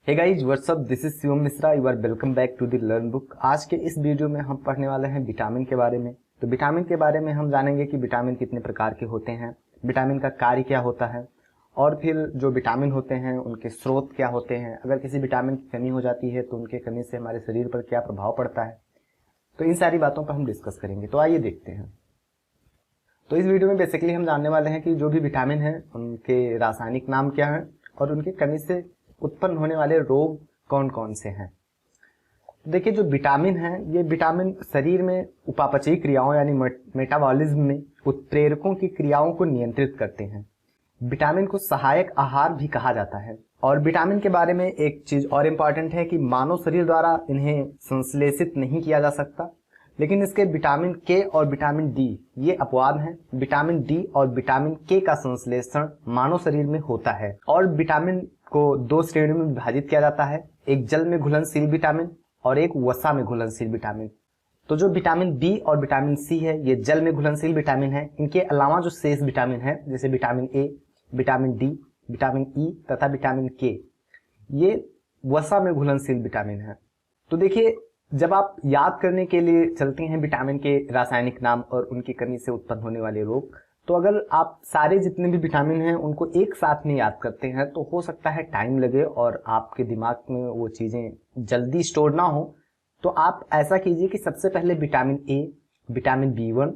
Hey guys what's up, this is Shivam Mishra. You are welcome back to the learn book. आज के इस video में हम पढ़ने वाले हैं विटामिन के बारे में। तो विटामिन के बारे में हम जानेंगे कि विटामिन कितने प्रकार के होते हैं, विटामिन का कार्य क्या होता है, और फिर जो विटामिन होते हैं उनके स्रोत क्या होते हैं, अगर किसी विटामिन की कमी हो जाती है तो उनके कमी से हमारे शरीर पर क्या प्रभाव पड़ता है। तो इन सारी बातों पर हम डिस्कस करेंगे। तो आइए देखते हैं। तो इस वीडियो में बेसिकली हम जानने वाले हैं कि जो भी विटामिन है उनके रासायनिक नाम क्या है और उनकी कमी से उत्पन्न होने वाले रोग कौन कौन से हैं। देखिए, जो विटामिन है ये विटामिन शरीर में उपापचयी क्रियाओं यानी मेटाबॉलिज्म में उत्प्रेरकों की क्रियाओं को नियंत्रित करते हैं। विटामिन को सहायक आहार भी कहा जाता है। और विटामिन के बारे में एक चीज और इम्पॉर्टेंट है कि मानव शरीर द्वारा इन्हें संश्लेषित नहीं किया जा सकता, लेकिन इसके विटामिन के और विटामिन डी ये अपवाद हैं। विटामिन डी और विटामिन के का संश्लेषण मानव शरीर में होता है। और विटामिन को दो श्रेणियों में विभाजित किया जाता है, एक जल में घुलनशील विटामिन और एक वसा में घुलनशील विटामिन। तो जो विटामिन बी और विटामिन सी है ये जल में घुलनशील विटामिन है। इनके अलावा जो शेष विटामिन है जैसे vitamin A, vitamin D, vitamin ई तथा विटामिन के ये वसा में घुलनशील विटामिन है। तो देखिए, जब आप याद करने के लिए चलते हैं विटामिन के रासायनिक नाम और उनकी कमी से उत्पन्न होने वाले रोग, तो अगर आप सारे जितने भी विटामिन हैं उनको एक साथ में याद करते हैं तो हो सकता है टाइम लगे और आपके दिमाग में वो चीजें जल्दी स्टोर ना हो। तो आप ऐसा कीजिए कि सबसे पहले vitamin A, vitamin B one,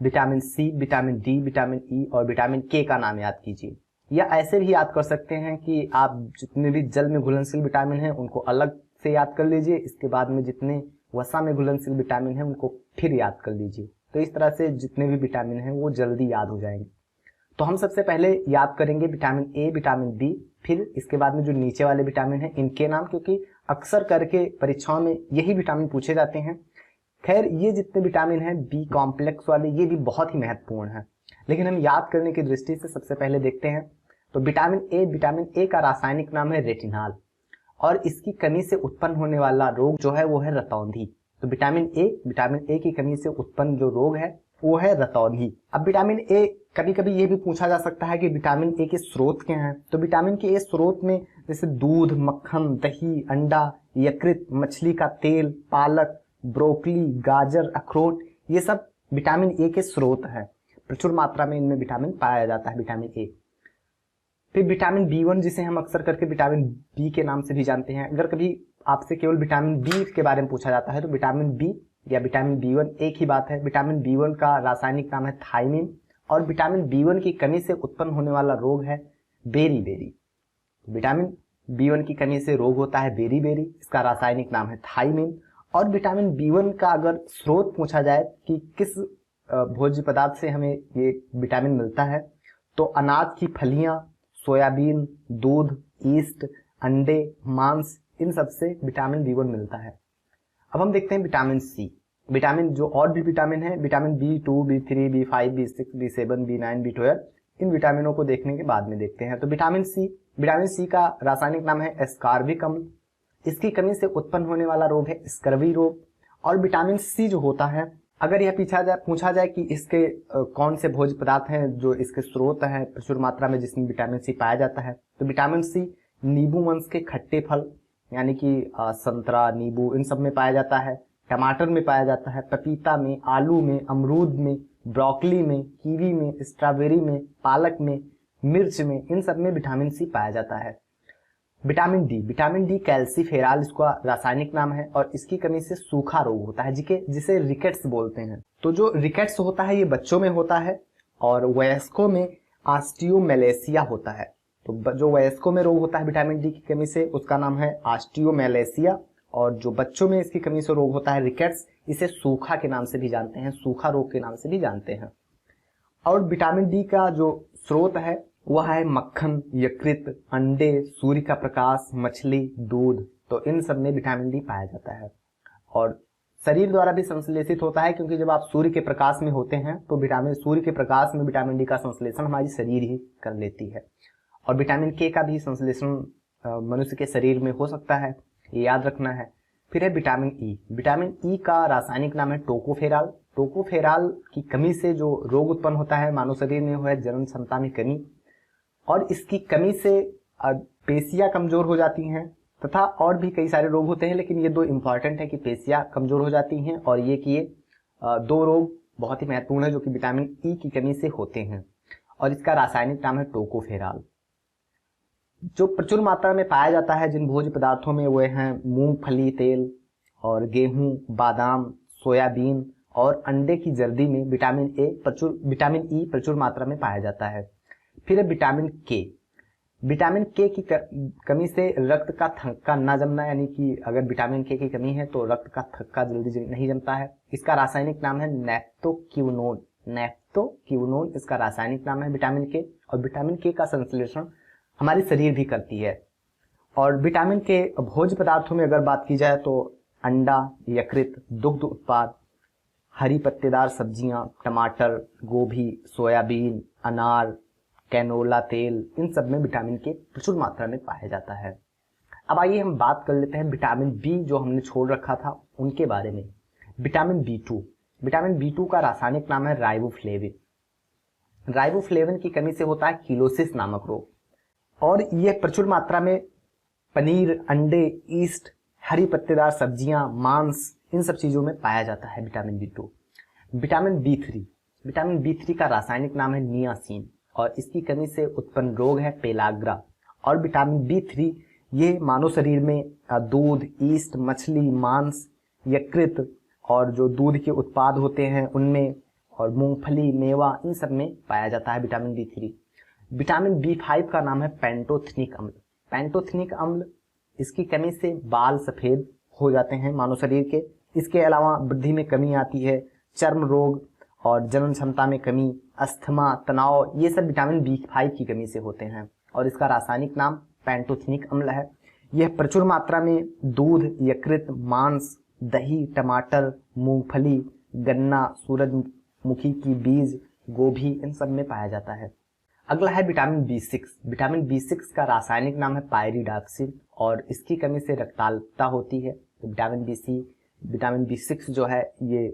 vitamin C, vitamin D, vitamin E और विटामिन के का नाम याद कीजिए। या ऐसे भी याद कर सकते हैं कि आप जितने भी जल में घुलनशील विटामिन हैं उनको अलग से याद कर लीजिए, इसके बाद में जितने वसा में घुलनशील विटामिन हैं उनको फिर याद कर लीजिए। तो इस तरह से जितने भी विटामिन हैं वो जल्दी याद हो जाएंगे। तो हम सबसे पहले याद करेंगे विटामिन ए, विटामिन बी, फिर इसके बाद में जो नीचे वाले विटामिन हैं इनके नाम, क्योंकि अक्सर करके परीक्षाओं में यही विटामिन पूछे जाते हैं। खैर, ये जितने विटामिन हैं बी कॉम्प्लेक्स वाले ये भी बहुत ही महत्वपूर्ण है, लेकिन हम याद करने की दृष्टि से सबसे पहले देखते हैं। तो विटामिन ए का रासायनिक नाम है रेटिनॉल और इसकी कमी से उत्पन्न होने वाला रोग जो है वो है रतौंधी। तो विटामिन ए की कमी से उत्पन्न जो रोग है वो है रतौंधी। अब विटामिन ए कभी कभी ये भी पूछा जा सकता है कि विटामिन ए के स्रोत क्या हैं। तो विटामिन के ए स्रोत में जैसे दूध, मक्खन, दही, अंडा, यकृत, मछली का तेल, पालक, ब्रोकली, गाजर, अखरोट ये सब विटामिन ए के स्रोत है। प्रचुर मात्रा में इनमें विटामिन पाया जाता है, विटामिन ए। फिर विटामिन बी1 जिसे हम अक्सर करके विटामिन बी के नाम से भी जानते हैं। अगर कभी आपसे केवल विटामिन बी के बारे में पूछा जाता है तो विटामिन बी या विटामिन बी1 एक ही बात है। विटामिन बी1 का रासायनिक नाम है थायमिन और विटामिन बी1 की कमी से उत्पन्न होने वाला रोग है बेरी। विटामिन बी1 की कमी से रोग होता है बेरी, इसका रासायनिक नाम है थायमिन। और विटामिन बी1 का अगर स्रोत पूछा जाए कि किस भोज्य पदार्थ से हमें ये विटामिन मिलता है, तो अनाज की फलियां, सोयाबीन, दूध, ईस्ट, अंडे, मांस, इन सब से विटामिन बी1 मिलता है। अब हम देखते हैं विटामिन सी। विटामिन जो और भी विटामिन है, vitamin बी2, B3, B5, B6, बी7, बी9, B12, इन विटामिनों को देखने के बाद में देखते हैं। तो विटामिन सी का रासायनिक नाम है एस्कॉर्बिक अम्ल। इसकी कमी से उत्पन्न होने वाला रोग है स्कर्वी रोग। और विटामिन सी जो होता है, अगर यह पूछा जाए कि इसके कौन से भोज्य पदार्थ हैं जो इसके स्रोत हैं प्रचुर मात्रा में जिसमें विटामिन सी पाया जाता है, तो विटामिन सी नींबू वंश के खट्टे फल यानी कि संतरा, नींबू, इन सब में पाया जाता है। टमाटर में पाया जाता है, पपीता में, आलू में, अमरूद में, ब्रोकली में, कीवी में, स्ट्रॉबेरी में, पालक में, मिर्च में, इन सब में विटामिन सी पाया जाता है। विटामिन डी कैल्सीफेरॉल इसका रासायनिक नाम है और इसकी कमी से सूखा रोग होता है जिसे रिकेट्स बोलते हैं। तो जो रिकेट्स होता है ये बच्चों में होता है और वयस्कों में ऑस्टियोमेलेसिया होता है। तो जो वयस्कों में रोग होता है विटामिन डी की कमी से उसका नाम है ऑस्टियोमेलेसिया, और जो बच्चों में इसकी कमी से रोग होता है रिकेट्स, इसे सूखा के नाम से भी जानते हैं, सूखा रोग के नाम से भी जानते हैं। और विटामिन डी का जो स्रोत है वह है मक्खन, यकृत, अंडे, सूर्य का प्रकाश, मछली, दूध। तो इन सब में विटामिन डी पाया जाता है और शरीर द्वारा भी संश्लेषित होता है, क्योंकि जब आप सूर्य के प्रकाश में होते हैं तो सूर्य के प्रकाश में विटामिन डी का संश्लेषण हमारी शरीर ही कर लेती है। और विटामिन के का भी संश्लेषण मनुष्य के शरीर में हो सकता है, ये याद रखना है। फिर है विटामिन ई। विटामिन ई का रासायनिक नाम है टोकोफेरॉल। टोकोफेरॉल की कमी से जो रोग उत्पन्न होता है मानव शरीर में वो है जलन क्षमता में कमी, और इसकी कमी से पेशियां कमजोर हो जाती हैं तथा और भी कई सारे रोग होते हैं, लेकिन ये दो इंपॉर्टेंट है कि पेशियां कमजोर हो जाती हैं और ये कि ये दो रोग बहुत ही महत्वपूर्ण है जो कि विटामिन ई की कमी से होते हैं। और इसका रासायनिक नाम है टोकोफेरॉल। जो प्रचुर मात्रा में पाया जाता है जिन भोज्य पदार्थों में वो हैं मूंगफली तेल और गेहूं, बादाम, सोयाबीन और अंडे की जर्दी में विटामिन ई प्रचुर मात्रा में पाया जाता है। फिर है विटामिन के। विटामिन के की कमी से रक्त का थक्का न जमना, यानी कि अगर विटामिन के की कमी है तो रक्त का थक्का जल्दी नहीं जमता है। इसका रासायनिक नाम है नेप्टोक्विनोन। नेप्टोक्विनोन इसका रासायनिक नाम है विटामिन के। और विटामिन के का संश्लेषण हमारी शरीर भी करती है। और विटामिन के भोज्य पदार्थों में अगर बात की जाए तो अंडा, यकृत, दुग्ध उत्पाद, हरी पत्तेदार सब्जियां, टमाटर, गोभी, सोयाबीन, अनार, कैनोला तेल, इन सब में विटामिन के प्रचुर मात्रा में पाया जाता है। अब आइए हम बात कर लेते हैं विटामिन बी जो हमने छोड़ रखा था उनके बारे में। Vitamin B two. विटामिन बी2 का रासायनिक नाम है राइबोफ्लेविन। राइबोफ्लेविन की कमी से होता है किलोसिस नामक रोग। और यह प्रचुर मात्रा में पनीर, अंडे, ईस्ट, हरी पत्तेदार सब्जियां, मांस, इन सब चीजों में पाया जाता है विटामिन बी2। विटामिन बी3। विटामिन बी3 का रासायनिक नाम है नियासिन और इसकी कमी से उत्पन्न रोग है पेलाग्रा। और विटामिन बी3 ये मानव शरीर में दूध, ईस्ट, मछली, मांस, यकृत और जो दूध के उत्पाद होते हैं उनमें और मूंगफली, मेवा, इन सब में पाया जाता है विटामिन बी3। विटामिन बी5 का नाम है पेंटोथेनिक अम्ल। पेंटोथेनिक अम्ल इसकी कमी से बाल सफेद हो जाते हैं मानव शरीर के। इसके अलावा वृद्धि में कमी आती है, चर्म रोग और जनन क्षमता में कमी, अस्थमा, तनाव, ये सब विटामिन बी5 की कमी से होते हैं। और इसका रासायनिक नाम पेंटोथेनिक अम्ल है। यह प्रचुर मात्रा में दूध, यकृत, मांस, दही, टमाटर, मूंगफली, गन्ना, सूरजमुखी की बीज, गोभी, इन सब में पाया जाता है। अगला है विटामिन बी6। विटामिन बी6 का रासायनिक नाम है पायरिडॉक्सिन और इसकी कमी से रक्ताल्पता होती है। तो विटामिन बी6 जो है ये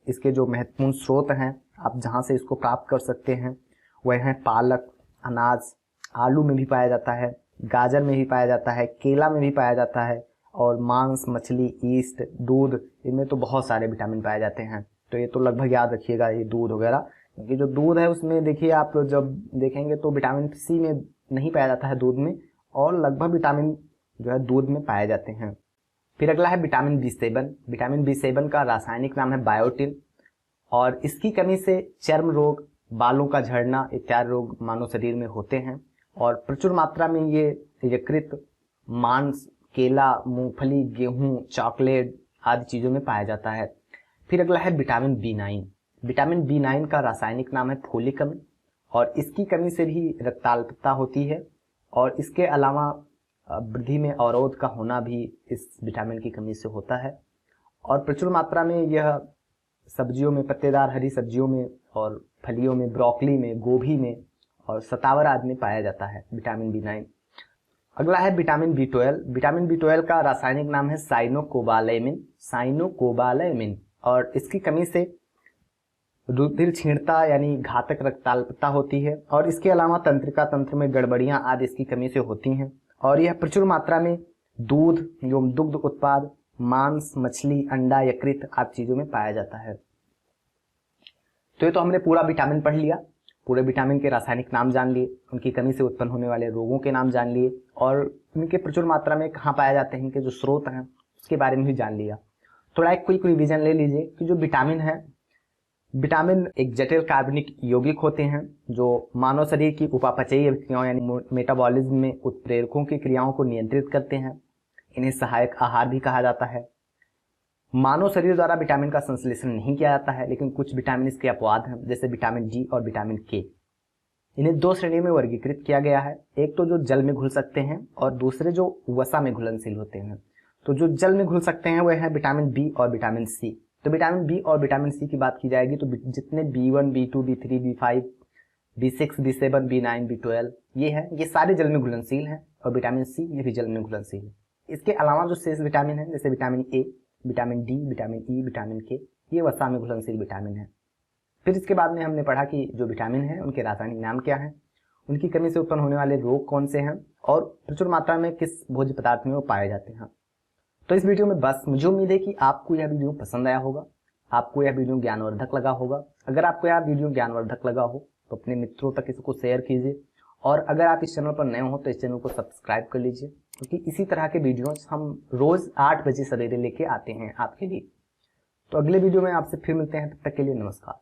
इसके जो महत्वपूर्ण स्रोत हैं आप जहां से इसको प्राप्त कर सकते हैं वह हैं पालक, अनाज, आलू में भी पाया जाता है, गाजर में भी पाया जाता है, केला में भी पाया जाता है और मांस, मछली, ईस्ट, दूध, इनमें तो बहुत सारे विटामिन पाए जाते हैं। तो ये तो लगभग याद रखिएगा ये दूध वगैरह, क्योंकि जो दूध है उसमें देखिए आप जब देखेंगे तो विटामिन सी में नहीं पाया जाता है दूध में, और लगभग विटामिन जो है दूध में पाए जाते हैं। फिर अगला है विटामिन बी7। विटामिन बी7 का रासायनिक नाम है बायोटिन और इसकी कमी से चर्म रोग, बालों का झड़ना इत्यादि रोग मानव शरीर में होते हैं। और प्रचुर मात्रा में ये यकृत, मांस, केला, मूंगफली, गेहूं, चॉकलेट आदि चीजों में पाया जाता है। फिर अगला है विटामिन बी9। विटामिन बी9 का रासायनिक नाम है फोलिक अम्ल और इसकी कमी से भी रक्ताल्पता होती है। और इसके अलावा वृद्धि में अवरोध का होना भी इस विटामिन की कमी से होता है। और प्रचुर मात्रा में यह सब्जियों में, पत्तेदार हरी सब्जियों में और फलियों में, ब्रोकली में, गोभी में और सतावर आदि में पाया जाता है विटामिन बी9। अगला है विटामिन बी12। विटामिन बी12 का रासायनिक नाम है साइनोकोबालैमिन और इसकी कमी से रुधिर क्षीणता यानी घातक रक्ताल्पता होती है। और इसके अलावा तंत्रिका तंत्र में गड़बड़ियां आदि इसकी कमी से होती हैं। और यह प्रचुर मात्रा में दूध एवं दुग्ध उत्पाद, मांस, मछली, अंडा, यकृत आदि चीजों में पाया जाता है। तो ये तो हमने पूरा विटामिन पढ़ लिया, पूरे विटामिन के रासायनिक नाम जान लिए, उनकी कमी से उत्पन्न होने वाले रोगों के नाम जान लिए और इनके प्रचुर मात्रा में कहाँ पाए जाते हैं, इनके जो स्रोत हैं उसके बारे में भी जान लिया। थोड़ा एक क्विक रिवीजन ले लीजिए कि जो विटामिन है, विटामिन एक जटिल कार्बनिक यौगिक होते हैं जो मानव शरीर की उपापचयी क्रियाओं यानी मेटाबॉलिज्म में उत्प्रेरकों की क्रियाओं को नियंत्रित करते हैं। इन्हें सहायक आहार भी कहा जाता है। मानव शरीर द्वारा विटामिन का संश्लेषण नहीं किया जाता है, लेकिन कुछ विटामिन इसके अपवाद हैं, जैसे विटामिन डी और विटामिन के। इन्हें दो श्रेणी में वर्गीकृत किया गया है, एक तो जो जल में घुल सकते हैं और दूसरे जो वसा में घुलनशील होते हैं। तो जो जल में घुल सकते हैं वह है विटामिन बी और विटामिन सी। तो विटामिन बी और विटामिन सी की बात की जाएगी तो जितने B1, B2, B3, B5, B6, B7, B9, B12 ये है, ये सारे जल में घुलनशील हैं और विटामिन सी ये भी जल में घुलनशील है। इसके अलावा जो शेष विटामिन है जैसे vitamin A, vitamin D, vitamin E, vitamin के, ये वसा में घुलनशील विटामिन है। फिर इसके बाद में हमने पढ़ा कि जो विटामिन है उनके रासायनिक नाम क्या है, उनकी कमी से उत्पन्न होने वाले रोग कौन से हैं और प्रचुर मात्रा में किस भोज्य पदार्थ में वो पाए जाते हैं। तो इस वीडियो में बस मुझे उम्मीद है कि आपको यह वीडियो पसंद आया होगा, आपको यह वीडियो ज्ञानवर्धक लगा होगा। अगर आपको यह वीडियो ज्ञानवर्धक लगा हो तो अपने मित्रों तक इसको शेयर कीजिए, और अगर आप इस चैनल पर नए हो तो इस चैनल को सब्सक्राइब कर लीजिए, क्योंकि इसी तरह के वीडियोस हम रोज 8 बजे सवेरे लेके आते हैं आपके लिए। तो अगले वीडियो में आपसे फिर मिलते हैं, तब तक के लिए नमस्कार।